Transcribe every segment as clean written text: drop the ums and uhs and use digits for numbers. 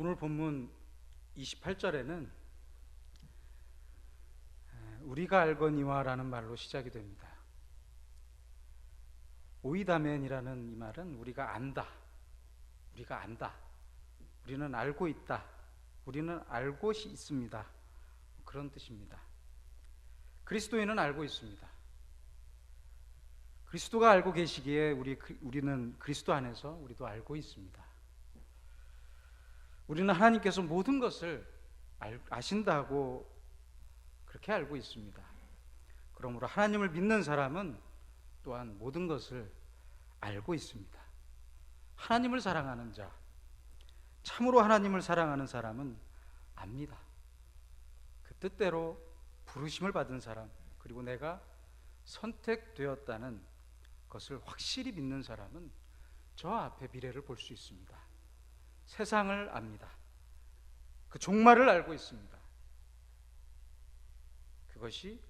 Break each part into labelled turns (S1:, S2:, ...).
S1: 오늘 본문 28절에는 우리가 알거니와라는 말로 시작이 됩니다. 오이다멘이라는 이 말은 우리가 안다, 우리는 알고 있다, 우리는 알고 있습니다, 그런 뜻입니다. 그리스도인은 알고 있습니다. 그리스도가 알고 계시기에 우리는 그리스도 안에서 우리도 알고 있습니다. 우리는 하나님께서 모든 것을 아신다고 그렇게 알고 있습니다. 그러므로 하나님을 믿는 사람은 또한 모든 것을 알고 있습니다. 하나님을 사랑하는 자, 참으로 하나님을 사랑하는 사람은 압니다. 그 뜻대로 부르심을 받은 사람, 그리고 내가 선택되었다는 것을 확실히 믿는 사람은 저 앞에 미래를 볼 수 있습니다. 세상을 압니다. 그 종말을 알고 있습니다. 그것이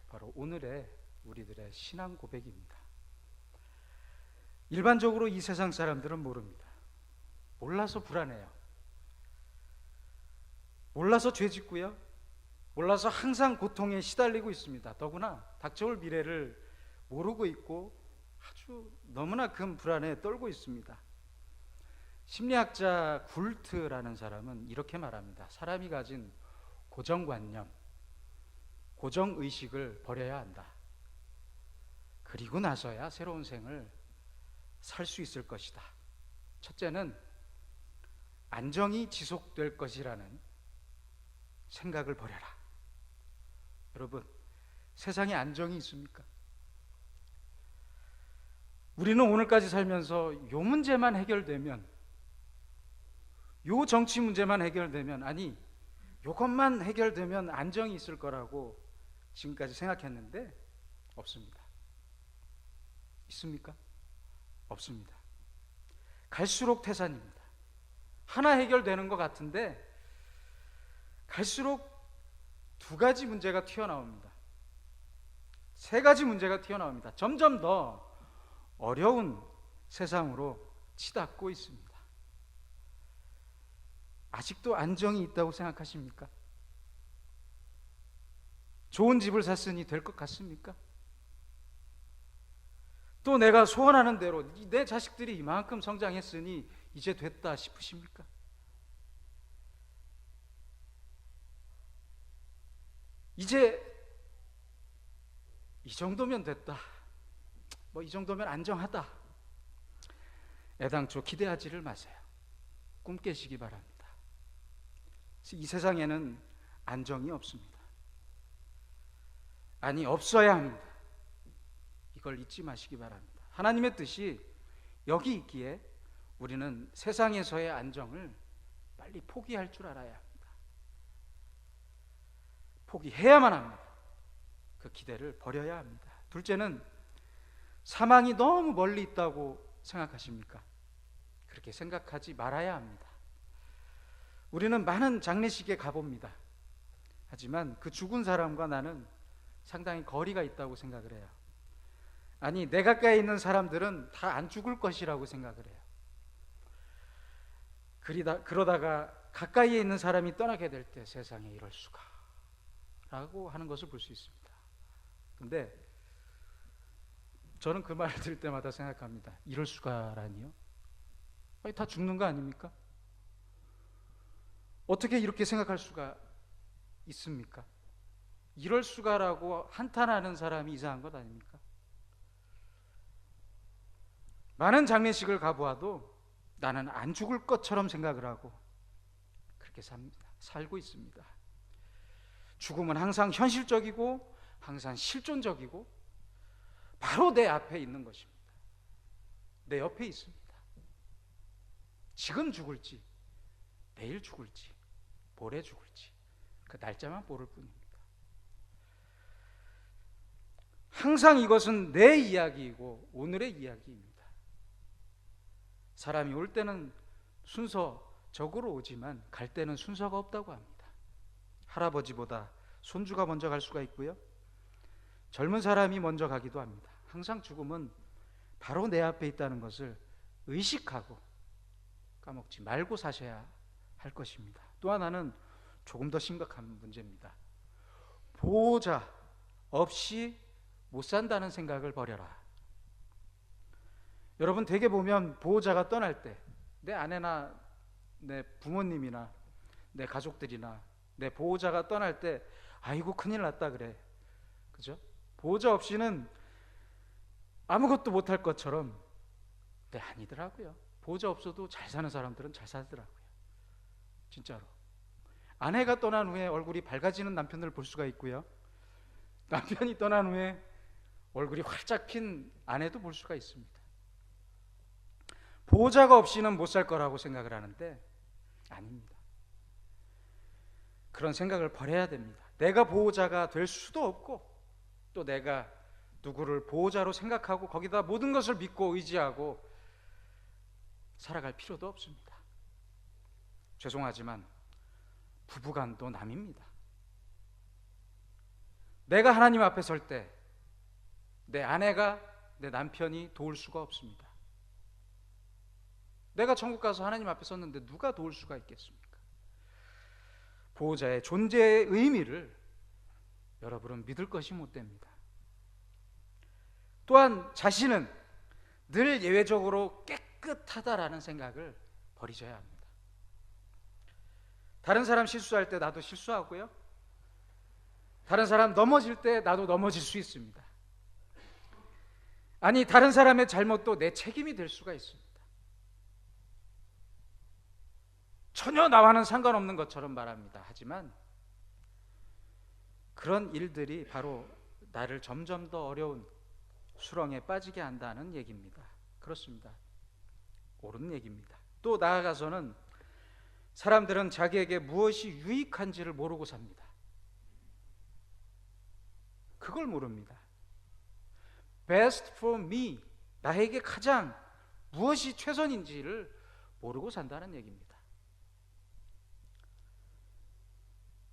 S1: 바로 오늘의 우리들의 신앙 고백입니다. 일반적으로 이 세상 사람들은 모릅니다. 몰라서 불안해요. 몰라서 죄짓고요. 몰라서 항상 고통에 시달리고 있습니다. 더구나 닥쳐올 미래를 모르고 있고 아주 너무나 큰 불안에 떨고 있습니다. 심리학자 굴트라는 사람은 이렇게 말합니다. 사람이 가진 고정관념, 고정의식을 버려야 한다. 그리고 나서야 새로운 생을 살 수 있을 것이다. 첫째는 안정이 지속될 것이라는 생각을 버려라. 여러분, 세상에 안정이 있습니까? 우리는 오늘까지 살면서 요 문제만 해결되면, 요 정치 문제만 해결되면, 아니 요것만 해결되면 안정이 있을 거라고 지금까지 생각했는데 없습니다. 있습니까? 없습니다. 갈수록 태산입니다. 하나 해결되는 것 같은데 갈수록 두 가지 문제가 튀어나옵니다. 세 가지 문제가 튀어나옵니다. 점점 더 어려운 세상으로 치닫고 있습니다. 아직도 안정이 있다고 생각하십니까? 좋은 집을 샀으니 될 것 같습니까? 또 내가 소원하는 대로 내 자식들이 이만큼 성장했으니 이제 됐다 싶으십니까? 이제 이 정도면 됐다, 뭐 이 정도면 안정하다, 애당초 기대하지를 마세요. 꿈 깨시기 바랍니다. 이 세상에는 안정이 없습니다. 아니, 없어야 합니다. 이걸 잊지 마시기 바랍니다. 하나님의 뜻이 여기 있기에 우리는 세상에서의 안정을 빨리 포기할 줄 알아야 합니다. 포기해야만 합니다. 그 기대를 버려야 합니다. 둘째는 사망이 너무 멀리 있다고 생각하십니까? 그렇게 생각하지 말아야 합니다. 우리는 많은 장례식에 가봅니다. 하지만 그 죽은 사람과 나는 상당히 거리가 있다고 생각을 해요. 아니, 내 가까이 있는 사람들은 다 안 죽을 것이라고 생각을 해요. 그러다가 가까이에 있는 사람이 떠나게 될 때 세상에 이럴 수가 라고 하는 것을 볼 수 있습니다. 근데 저는 그 말을 들을 때마다 생각합니다. 이럴 수가라니요? 아니, 다 죽는 거 아닙니까? 어떻게 이렇게 생각할 수가 있습니까? 이럴 수가라고 한탄하는 사람이 이상한 것 아닙니까? 많은 장례식을 가보아도 나는 안 죽을 것처럼 생각을 하고 그렇게 살고 있습니다. 죽음은 항상 현실적이고 항상 실존적이고 바로 내 앞에 있는 것입니다. 내 옆에 있습니다. 지금 죽을지 내일 죽을지 모레 죽을지 그 날짜만 모를 뿐입니다. 항상 이것은 내 이야기이고 오늘의 이야기입니다. 사람이 올 때는 순서적으로 오지만 갈 때는 순서가 없다고 합니다. 할아버지보다 손주가 먼저 갈 수가 있고요, 젊은 사람이 먼저 가기도 합니다. 항상 죽음은 바로 내 앞에 있다는 것을 의식하고 까먹지 말고 사셔야 할 것입니다. 또 하나는 조금 더 심각한 문제입니다. 보호자 없이 못 산다는 생각을 버려라. 여러분, 대개 보면 보호자가 떠날 때 내 아내나 내 부모님이나 내 가족들이나 내 보호자가 떠날 때 아이고 큰일 났다 그래. 그죠? 보호자 없이는 아무것도 못할 것처럼. 네, 아니더라고요. 보호자 없어도 잘 사는 사람들은 잘 살더라고요. 진짜로. 아내가 떠난 후에 얼굴이 밝아지는 남편을 볼 수가 있고요. 남편이 떠난 후에 얼굴이 활짝 핀 아내도 볼 수가 있습니다. 보호자가 없이는 못 살 거라고 생각을 하는데 아닙니다. 그런 생각을 버려야 됩니다. 내가 보호자가 될 수도 없고 또 내가 누구를 보호자로 생각하고 거기다 모든 것을 믿고 의지하고 살아갈 필요도 없습니다. 죄송하지만 부부간도 남입니다. 내가 하나님 앞에 설 때 내 아내가 내 남편이 도울 수가 없습니다. 내가 천국 가서 하나님 앞에 섰는데 누가 도울 수가 있겠습니까? 보호자의 존재의 의미를 여러분은 믿을 것이 못 됩니다. 또한 자신은 늘 예외적으로 깨끗하다라는 생각을 버리셔야 합니다. 다른 사람 실수할 때 나도 실수하고요. 다른 사람 넘어질 때 나도 넘어질 수 있습니다. 아니, 다른 사람의 잘못도 내 책임이 될 수가 있습니다. 전혀 나와는 상관없는 것처럼 말합니다. 하지만 그런 일들이 바로 나를 점점 더 어려운 수렁에 빠지게 한다는 얘기입니다. 그렇습니다. 옳은 얘기입니다. 또 나아가서는 사람들은 자기에게 무엇이 유익한지를 모르고 삽니다. 그걸 모릅니다. Best for me, 나에게 가장 무엇이 최선인지를 모르고 산다는 얘기입니다.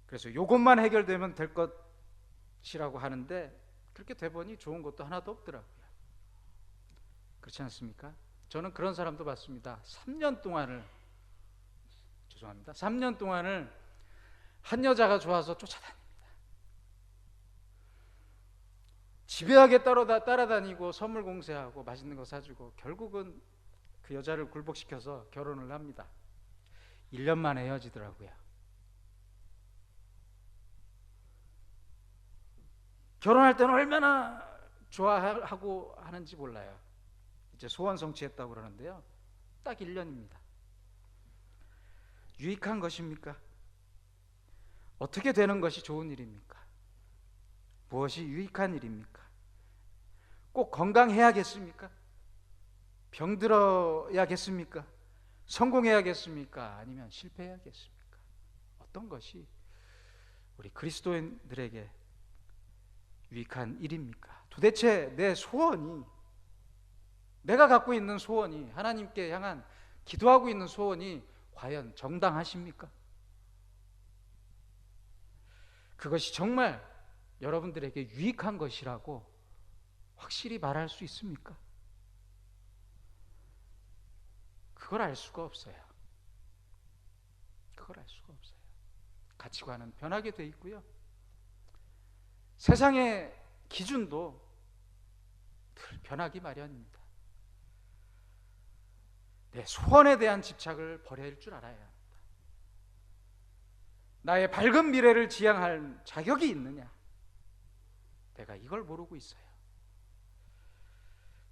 S1: 그래서 이것만 해결되면 될 것이라고 하는데 그렇게 돼보니 좋은 것도 하나도 없더라고요. 그렇지 않습니까? 저는 그런 사람도 봤습니다. 3년 동안을 한 여자가 좋아서 쫓아다닙니다. 지배하게 따라다니고 선물 공세하고 맛있는 거 사주고 결국은 그 여자를 굴복시켜서 결혼을 합니다. 1년 만에 헤어지더라고요. 결혼할 때는 얼마나 좋아하고 하는지 몰라요. 이제 소원 성취했다고 그러는데요. 딱 1년입니다. 유익한 것입니까? 어떻게 되는 것이 좋은 일입니까? 무엇이 유익한 일입니까? 꼭 건강해야겠습니까? 병들어야겠습니까? 성공해야겠습니까? 아니면 실패해야겠습니까? 어떤 것이 우리 그리스도인들에게 유익한 일입니까? 도대체 내 소원이, 내가 갖고 있는 소원이, 하나님께 향한 기도하고 있는 소원이 과연 정당하십니까? 그것이 정말 여러분들에게 유익한 것이라고 확실히 말할 수 있습니까? 그걸 알 수가 없어요. 그걸 알 수가 없어요. 가치관은 변하게 돼 있고요. 세상의 기준도 늘 변하기 마련입니다. 내 소원에 대한 집착을 버릴 줄 알아야 합니다. 나의 밝은 미래를 지향할 자격이 있느냐? 내가 이걸 모르고 있어요.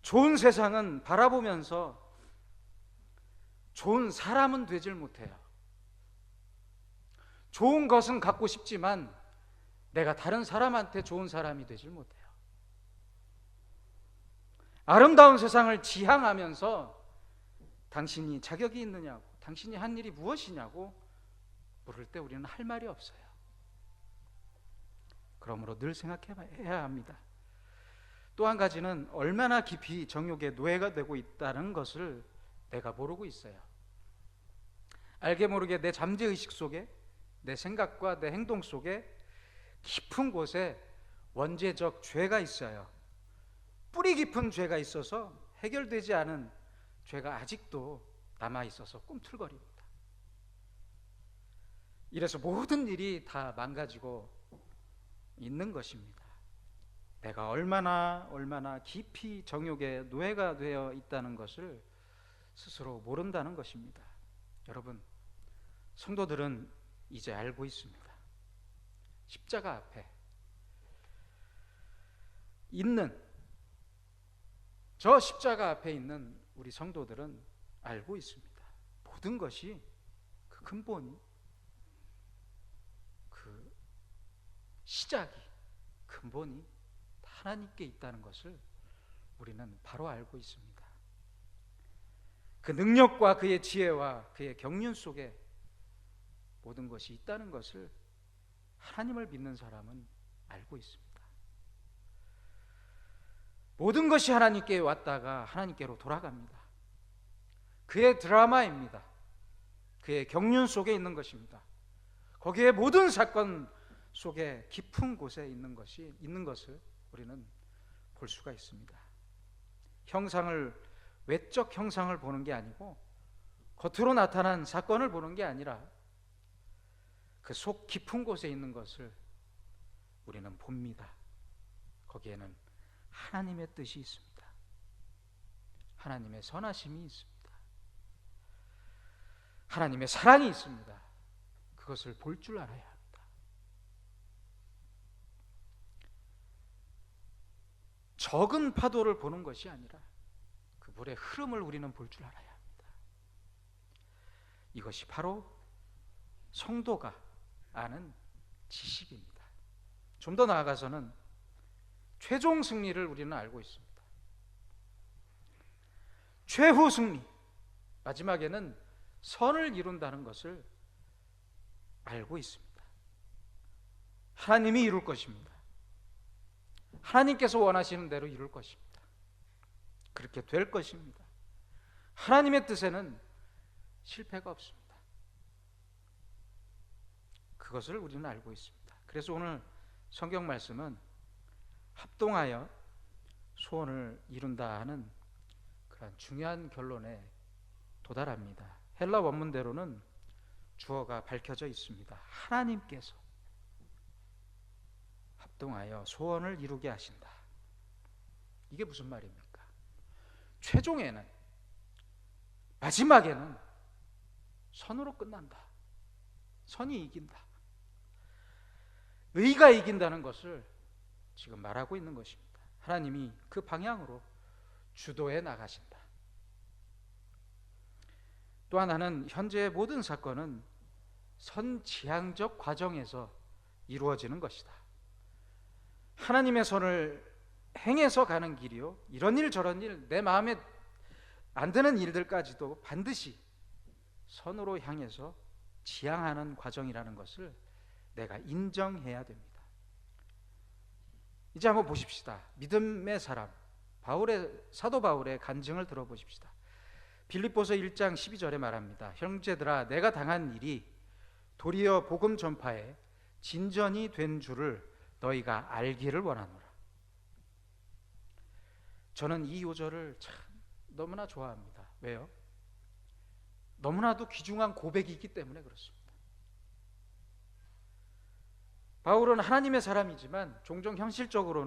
S1: 좋은 세상은 바라보면서 좋은 사람은 되질 못해요. 좋은 것은 갖고 싶지만 내가 다른 사람한테 좋은 사람이 되질 못해요. 아름다운 세상을 지향하면서 당신이 자격이 있느냐고, 당신이 한 일이 무엇이냐고 물을 때 우리는 할 말이 없어요. 그러므로 늘 생각해야 합니다. 또 한 가지는 얼마나 깊이 정욕의 노예가 되고 있다는 것을 내가 모르고 있어요. 알게 모르게 내 잠재의식 속에, 내 생각과 내 행동 속에 깊은 곳에 원죄적 죄가 있어요. 뿌리 깊은 죄가 있어서 해결되지 않은 죄가 아직도 남아 있어서 꿈틀거립니다. 이래서 모든 일이 다 망가지고 있는 것입니다. 내가 얼마나 깊이 정욕의 노예가 되어 있다는 것을 스스로 모른다는 것입니다. 여러분, 성도들은 이제 알고 있습니다. 십자가 앞에 있는, 저 십자가 앞에 있는 우리 성도들은 알고 있습니다. 모든 것이 그 근본이, 그 시작이, 근본이 하나님께 있다는 것을 우리는 바로 알고 있습니다. 그 능력과 그의 지혜와 그의 경륜 속에 모든 것이 있다는 것을 하나님을 믿는 사람은 알고 있습니다. 모든 것이 하나님께 왔다가 하나님께로 돌아갑니다. 그의 드라마입니다. 그의 경륜 속에 있는 것입니다. 거기에 모든 사건 속에 깊은 곳에 있는 것을 우리는 볼 수가 있습니다. 외적 형상을 보는 게 아니고, 겉으로 나타난 사건을 보는 게 아니라 그 속 깊은 곳에 있는 것을 우리는 봅니다. 거기에는 하나님의 뜻이 있습니다. 하나님의 선하심이 있습니다. 하나님의 사랑이 있습니다. 그것을 볼 줄 알아야 합니다. 적은 파도를 보는 것이 아니라 그 물의 흐름을 우리는 볼 줄 알아야 합니다. 이것이 바로 성도가 아는 지식입니다. 좀 더 나아가서는 최종 승리를 우리는 알고 있습니다. 최후 승리, 마지막에는 선을 이룬다는 것을 알고 있습니다. 하나님이 이룰 것입니다. 하나님께서 원하시는 대로 이룰 것입니다. 그렇게 될 것입니다. 하나님의 뜻에는 실패가 없습니다. 그것을 우리는 알고 있습니다. 그래서 오늘 성경 말씀은 합동하여 소원을 이룬다 하는 그런 중요한 결론에 도달합니다. 헬라 원문대로는 주어가 밝혀져 있습니다. 하나님께서 합동하여 소원을 이루게 하신다. 이게 무슨 말입니까? 최종에는, 마지막에는 선으로 끝난다. 선이 이긴다. 의가 이긴다는 것을 지금 말하고 있는 것입니다. 하나님이 그 방향으로 주도해 나가신다. 또 하나는 현재의 모든 사건은 선지향적 과정에서 이루어지는 것이다. 하나님의 선을 행해서 가는 길이요, 이런 일 저런 일, 내 마음에 안 드는 일들까지도 반드시 선으로 향해서 지향하는 과정이라는 것을 내가 인정해야 됩니다. 이제 한번 보십시다. 믿음의 사람, 사도 바울의 간증을 들어보십시다. 빌립보서 1장 12절에 말합니다. 형제들아, 내가 당한 일이 도리어 복음 전파에 진전이 된 줄을 너희가 알기를 원하노라. 저는 이 요절을 참 너무나 좋아합니다. 왜요? 너무나도 귀중한 고백이기 때문에 그렇습니다. 바울은 하나님의 사람이지만 종종 현실적으로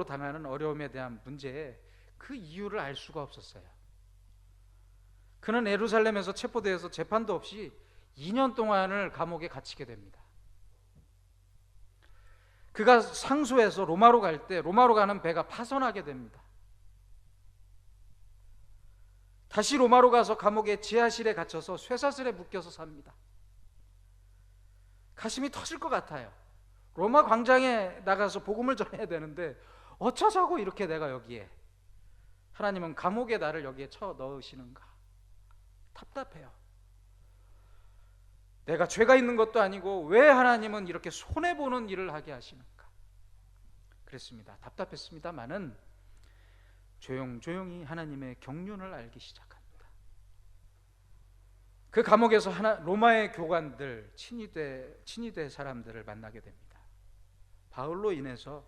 S1: 당하는 어려움에 대한 문제에 그 이유를 알 수가 없었어요. 그는 예루살렘에서 체포되어서 재판도 없이 2년 동안을 감옥에 갇히게 됩니다. 그가 상소해서 로마로 갈 때 로마로 가는 배가 파선하게 됩니다. 다시 로마로 가서 감옥의 지하실에 갇혀서 쇠사슬에 묶여서 삽니다. 가슴이 터질 것 같아요. 로마 광장에 나가서 복음을 전해야 되는데 어쩌자고 이렇게 내가 여기에, 하나님은 감옥에 나를 여기에 쳐 넣으시는가. 답답해요. 내가 죄가 있는 것도 아니고 왜 하나님은 이렇게 손해보는 일을 하게 하시는가. 그랬습니다. 답답했습니다마는 조용히 하나님의 경륜을 알기 시작합니다. 그 감옥에서 로마의 교관들, 친위대 사람들을 만나게 됩니다. 바울로 인해서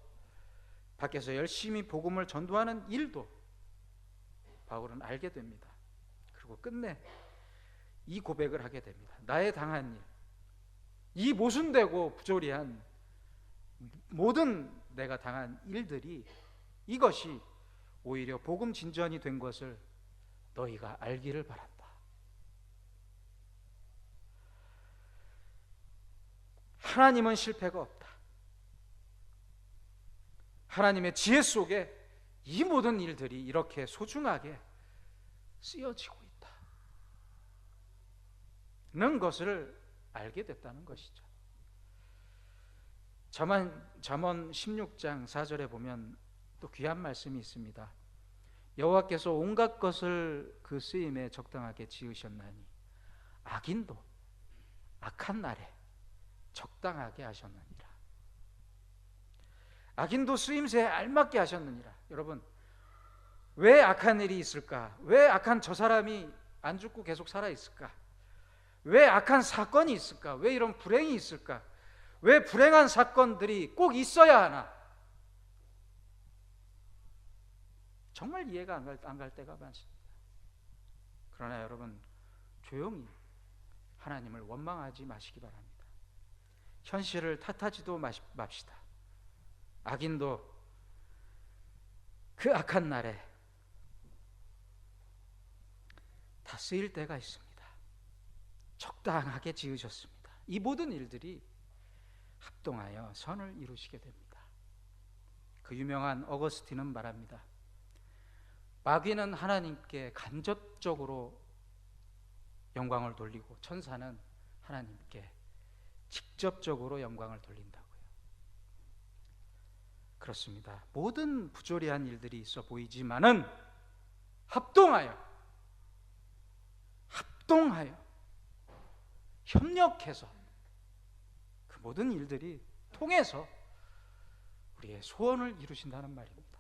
S1: 밖에서 열심히 복음을 전도하는 일도 바울은 알게 됩니다. 그리고 끝내 이 고백을 하게 됩니다. 나의 당한 일, 이 모순되고 부조리한 모든 내가 당한 일들이, 이것이 오히려 복음 진전이 된 것을 너희가 알기를 바란다. 하나님은 실패가 없다. 하나님의 지혜 속에 이 모든 일들이 이렇게 소중하게 쓰여지고 있다는 것을 알게 됐다는 것이죠. 잠언 16장 4절에 보면 또 귀한 말씀이 있습니다. 여호와께서 온갖 것을 그 쓰임에 적당하게 지으셨나니 악인도 악한 날에 적당하게 하셨느니라. 악인도 쓰임새에 알맞게 하셨느니라. 여러분, 왜 악한 일이 있을까? 왜 악한 저 사람이 안 죽고 계속 살아 있을까? 왜 악한 사건이 있을까? 왜 이런 불행이 있을까? 왜 불행한 사건들이 꼭 있어야 하나? 정말 이해가 안 갈 때가 많습니다. 그러나 여러분, 조용히 하나님을 원망하지 마시기 바랍니다. 현실을 탓하지도 맙시다. 악인도 그 악한 날에 다 쓰일 때가 있습니다. 적당하게 지으셨습니다. 이 모든 일들이 합동하여 선을 이루시게 됩니다. 그 유명한 어거스틴은 말합니다. 마귀는 하나님께 간접적으로 영광을 돌리고 천사는 하나님께 직접적으로 영광을 돌린다고요. 그렇습니다. 모든 부조리한 일들이 있어 보이지만은 합동하여 협력해서 그 모든 일들이 통해서 우리의 소원을 이루신다는 말입니다.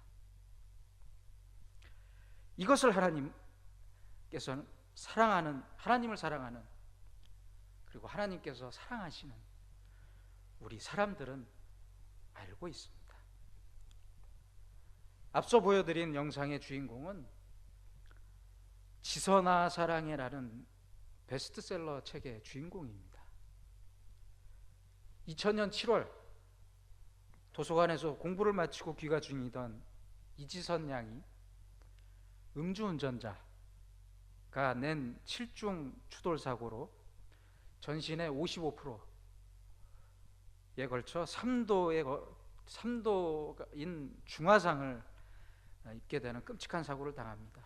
S1: 이것을 하나님께서는 하나님을 사랑하는, 그리고 하나님께서 사랑하시는 우리 사람들은 알고 있습니다. 앞서 보여드린 영상의 주인공은 지선아 사랑해라는 베스트셀러 책의 주인공입니다. 2000년 7월 도서관에서 공부를 마치고 귀가 중이던 이지선 양이 음주운전자가 낸 7중 추돌 사고로 전신의 55%에 걸쳐 3도인 중화상을 입게 되는 끔찍한 사고를 당합니다.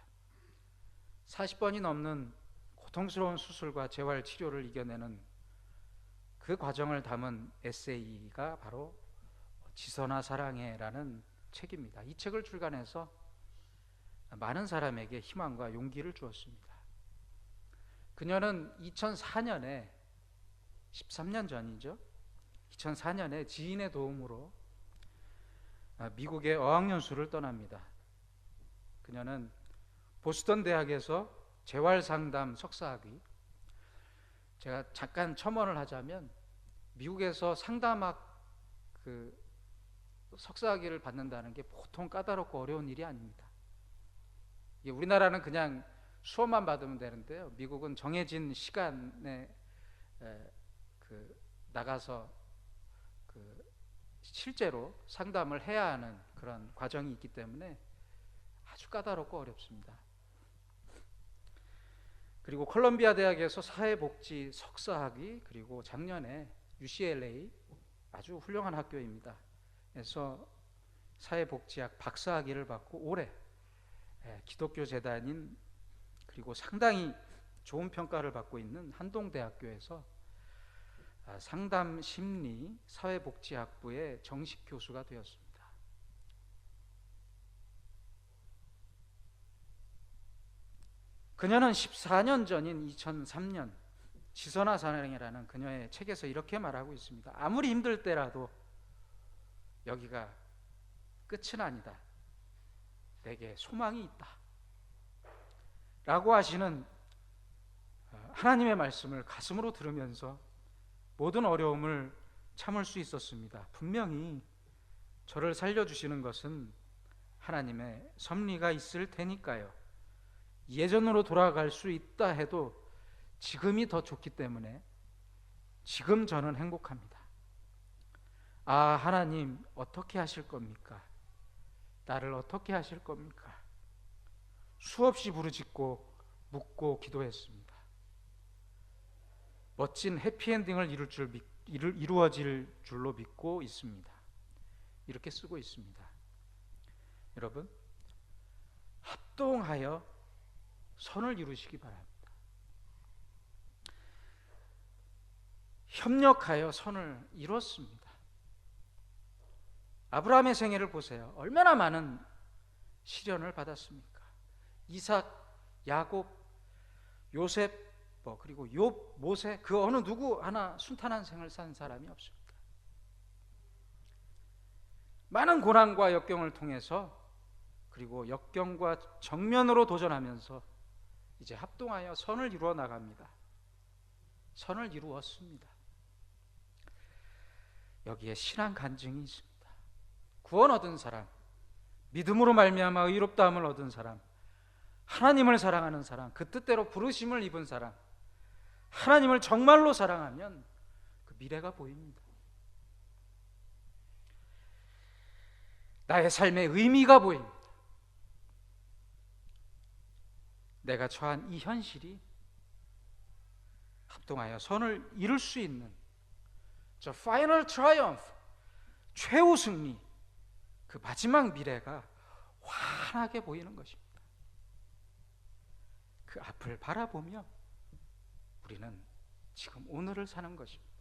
S1: 40번이 넘는 고통스러운 수술과 재활 치료를 이겨내는 그 과정을 담은 에세이가 바로 지선아 사랑해라는 책입니다. 이 책을 출간해서 많은 사람에게 희망과 용기를 주었습니다. 그녀는 2004년에 13년 전이죠. 2004년에 지인의 도움으로 미국의 어학연수를 떠납니다. 그녀는 보스턴 대학에서 재활상담 석사학위, 제가 잠깐 첨언을 하자면 미국에서 상담학 석사학위를 받는다는 게 보통 까다롭고 어려운 일이 아닙니다. 우리나라는 그냥 수업만 받으면 되는데요, 미국은 정해진 시간에 나가서 실제로 상담을 해야 하는 그런 과정이 있기 때문에 아주 까다롭고 어렵습니다. 그리고 콜롬비아 대학에서 사회복지 석사학위, 그리고 작년에 UCLA, 아주 훌륭한 학교입니다, 에서 사회복지학 박사학위를 받고 올해 기독교 재단인, 그리고 상당히 좋은 평가를 받고 있는 한동대학교에서 상담 심리 사회복지학부의 정식 교수가 되었습니다. 그녀는 14년 전인 2003년 지선아 사랑해라는 그녀의 책에서 이렇게 말하고 있습니다. 아무리 힘들 때라도 여기가 끝은 아니다. 내게 소망이 있다. 라고 하시는 하나님의 말씀을 가슴으로 들으면서 모든 어려움을 참을 수 있었습니다. 분명히 저를 살려주시는 것은 하나님의 섭리가 있을 테니까요. 예전으로 돌아갈 수 있다 해도 지금이 더 좋기 때문에 지금 저는 행복합니다. 아, 하나님 어떻게 하실 겁니까? 나를 어떻게 하실 겁니까? 수없이 부르짖고 묻고 기도했습니다. 멋진 해피엔딩을 이루어질 줄로 믿고 있습니다. 이렇게 쓰고 있습니다. 여러분, 합동하여 선을 이루시기 바랍니다. 협력하여 선을 이뤘습니다. 아브라함의 생애를 보세요. 얼마나 많은 시련을 받았습니까? 이삭, 야곱, 요셉, 그리고 욥, 모세, 그 어느 누구 하나 순탄한 생을 산 사람이 없습니다. 많은 고난과 역경을 통해서, 그리고 역경과 정면으로 도전하면서 이제 합동하여 선을 이루어 나갑니다. 선을 이루었습니다. 여기에 신앙 간증이 있습니다. 구원 얻은 사람, 믿음으로 말미암아 의롭다함을 얻은 사람, 하나님을 사랑하는 사람, 그 뜻대로 부르심을 입은 사람, 하나님을 정말로 사랑하면 그 미래가 보입니다. 나의 삶의 의미가 보입니다. 내가 처한 이 현실이 합동하여 선을 이룰 수 있는 저 파이널 트라이엄프, 최후 승리, 그 마지막 미래가 환하게 보이는 것입니다. 그 앞을 바라보며 우리는 지금 오늘을 사는 것입니다.